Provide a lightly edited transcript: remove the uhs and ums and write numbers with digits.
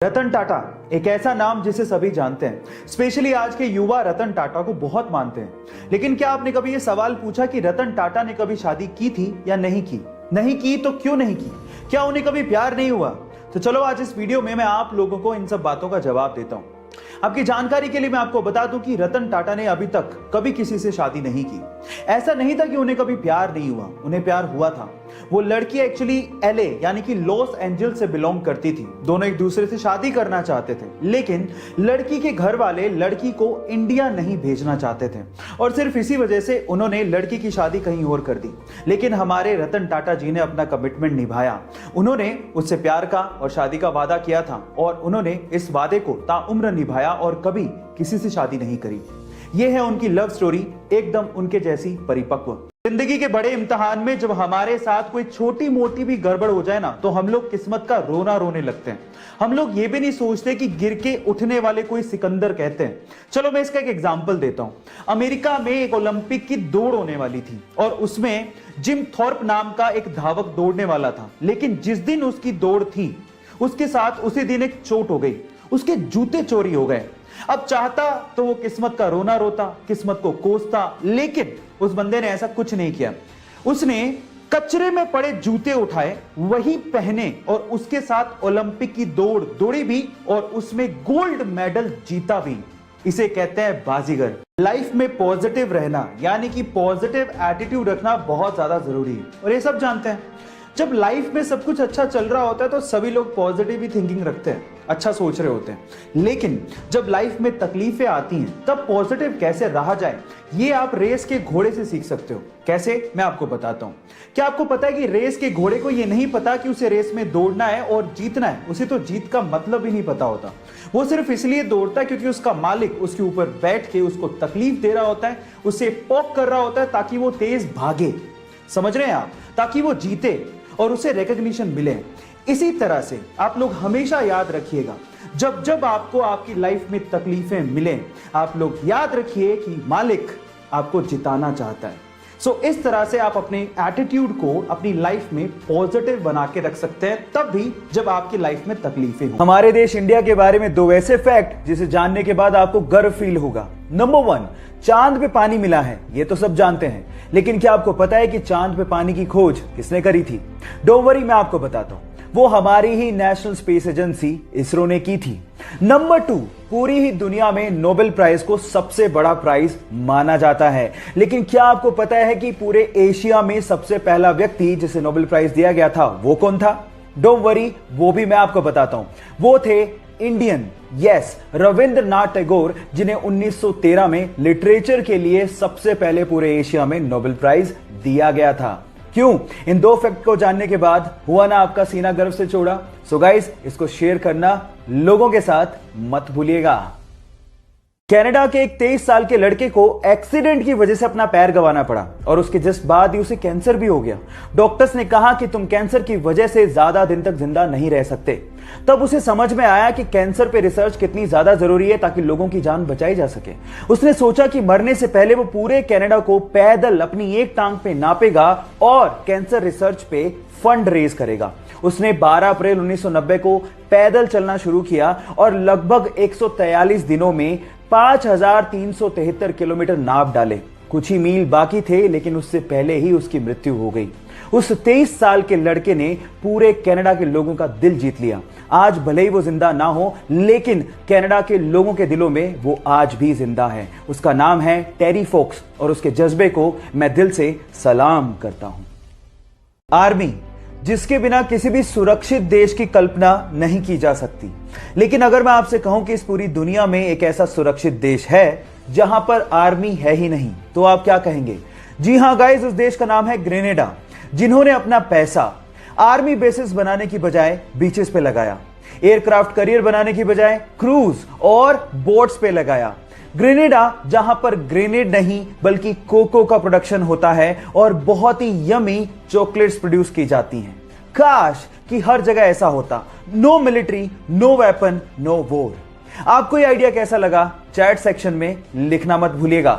रतन टाटा एक ऐसा नाम जिसे सभी जानते हैं। स्पेशली आज के युवा रतन टाटा को बहुत मानते हैं। लेकिन क्या आपने कभी यह सवाल पूछा कि रतन टाटा ने कभी शादी की थी या नहीं की? नहीं की तो क्यों नहीं की? क्या उन्हें कभी प्यार नहीं हुआ? तो चलो आज इस वीडियो में मैं आप लोगों को इन सब बातों का जवाब देता हूं। आपकी जानकारी के लिए मैं आपको बता दूं कि रतन टाटा ने अभी तक कभी किसी से शादी नहीं की। ऐसा नहीं था कि उन्हें कभी प्यार नहीं हुआ, उन्हें प्यार हुआ था। वो लड़की एक्चुअली एलए यानी कि लॉस एंजल्स से बिलोंग करती थी। दोनों एक दूसरे से शादी करना चाहते थे, लेकिन लड़की के घर वाले लड़की को इंडिया नहीं भेजना चाहते थे और सिर्फ इसी वजह से उन्होंने लड़की की शादी कहीं और कर दी। लेकिन हमारे रतन टाटा जी ने अपना कमिटमेंट निभाया। उन्होंने उससे प्यार का और शादी का वादा किया था और उन्होंने इस वादे को ताउम्र निभाया और कभी किसी से शादी नहीं करी। यह है उनकी लव स्टोरी, एकदम उनके जैसी परिपक्व। जिंदगी के बड़े इम्तिहान में जब हमारे साथ कोई छोटी मोटी भी गड़बड़ हो जाए ना, तो हम लोग किस्मत का रोना रोने लगते हैं। हम लोग ये भी नहीं सोचते कि गिर के उठने वाले कोई सिकंदर कहते हैं। चलो मैं इसका एक एग्जांपल देता हूं। अमेरिका में एक ओलंपिक की दौड़ होने वाली थी और उसमें जिम थॉर्प नाम का एक धावक दौड़ने वाला था। लेकिन जिस दिन उसकी दौड़ थी, उसके साथ उसी दिन एक चोट हो गई। उसके जूते चोरी हो गए। अब चाहता तो वो किस्मत का रोना रोता, किस्मत को कोसता, लेकिन उस बंदे ने ऐसा कुछ नहीं किया। उसने कचरे में पड़े जूते उठाए, वही पहने और उसके साथ ओलंपिक की दौड़ दौड़ी भी और उसमें गोल्ड मेडल जीता भी। इसे कहते हैं बाजीगर। लाइफ में पॉजिटिव रहना यानी कि पॉजिटिव एटीट्यूड रखना बहुत ज्यादा जरूरी है और ये सब जानते हैं। जब लाइफ में सब कुछ अच्छा चल रहा होता है तो सभी लोग पॉजिटिव ही थिंकिंग रखते हैं, अच्छा सोच रहे होते हैं। लेकिन जब लाइफ में तकलीफें आती हैं तब पॉजिटिव कैसे रहा जाए, ये आप रेस के घोड़े से सीख सकते हो। कैसे, मैं आपको बताता हूं। क्या आपको पता है कि रेस के घोड़े को ये नहीं पता कि उसे रेस में दौड़ना है और जीतना है? उसे तो जीत का मतलब ही नहीं पता होता। वो सिर्फ इसलिए दौड़ता है क्योंकि उसका मालिक उसके ऊपर बैठ के उसको तकलीफ दे रहा होता है, उसे पोक कर रहा होता है ताकि वो तेज भागे। समझ रहे हैं आप? ताकि वो जीते और उसे रिकॉग्निशन मिले। इसी तरह से आप लोग हमेशा याद रखिएगा, जब जब आपको आपकी लाइफ में तकलीफें मिलें, आप लोग याद रखिए कि मालिक आपको जिताना चाहता है। इस तरह से आप अपने एटीट्यूड को अपनी लाइफ में पॉजिटिव बना के रख सकते हैं, तब भी जब आपकी लाइफ में तकलीफें हो। हमारे देश इंडिया के बारे में दो ऐसे फैक्ट जिसे जानने के बाद आपको गर्व फील होगा। नंबर 1, चांद पे पानी मिला है, ये तो सब जानते हैं। लेकिन क्या आपको पता है कि चांद पे पानी की खोज किसने करी थी? डोंट वरी, मैं आपको बताता हूं। वो हमारी ही नेशनल स्पेस एजेंसी इसरो ने की थी। नंबर 2, पूरी ही दुनिया में नोबेल प्राइज को सबसे बड़ा प्राइज माना जाता है। लेकिन क्या आपको पता है कि पूरे एशिया में सबसे पहला व्यक्ति जिसे नोबेल प्राइज दिया गया था वो कौन था? डोंट वरी, वो भी मैं आपको बताता हूं। वो थे इंडियन, यस, रविंद्रनाथ टैगोर, जिन्हें 1913 में लिटरेचर के लिए सबसे पहले पूरे एशिया में नोबेल प्राइज दिया गया था। क्यों? इन दो फैक्ट को जानने के बाद हुआ ना आपका सीना गर्व से चौड़ा? सो गाइस, इसको शेयर करना लोगों के साथ मत भूलिएगा। कनाडा के एक 23 साल के लड़के को एक्सीडेंट की वजह से अपना पैर गंवाना पड़ा और उसके जस्ट बाद ही उसे कैंसर भी हो गया। डॉक्टर्स ने कहा कि तुम कैंसर की वजह से ज्यादा दिन तक जिंदा नहीं रह सकते। तब उसे समझ में आया कि कैंसर पे रिसर्च कितनी ज्यादा जरूरी है ताकि लोगों की जान बचाई जा सके। उसने सोचा कि मरने से पहले वो पूरे कनाडा को पैदल अपनी एक टांग पे नापेगा और कैंसर रिसर्च पे फंड रेज करेगा। उसने 12 अप्रैल 1990 को पैदल चलना शुरू किया और लगभग 143 दिनों में 5373 किलोमीटर नाप डाले। कुछ ही मील बाकी थे, लेकिन उससे पहले ही उसकी मृत्यु हो गई। उस 23 साल के लड़के ने पूरे कनाडा के लोगों का दिल जीत लिया। आज भले ही वो जिंदा ना हो, लेकिन कनाडा के लोगों के दिलों में वो आज भी जिंदा है। उसका नाम है टेरी फोक्स और उसके जज्बे को मैं दिल से सलाम करता हूं। आर्मी, जिसके बिना किसी भी सुरक्षित देश की कल्पना नहीं की जा सकती। लेकिन अगर मैं आपसे कहूं कि इस पूरी दुनिया में एक ऐसा सुरक्षित देश है जहां पर आर्मी है ही नहीं, तो आप क्या कहेंगे? जी हां गाइस, उस देश का नाम है ग्रेनेडा, जिन्होंने अपना पैसा आर्मी बेसिस बनाने की बजाय बीचेस पे लगाया, एयरक्राफ्ट करियर बनाने की बजाय क्रूज और बोट्स पे लगाया। ग्रेनेडा, जहां पर ग्रेनेड नहीं बल्कि कोको का प्रोडक्शन होता है और बहुत ही यमी चॉकलेट्स प्रोड्यूस की जाती हैं। काश कि हर जगह ऐसा होता। No military, no weapon, no war. आपको ये आइडिया कैसा लगा? चैट सेक्शन में लिखना मत भूलिएगा।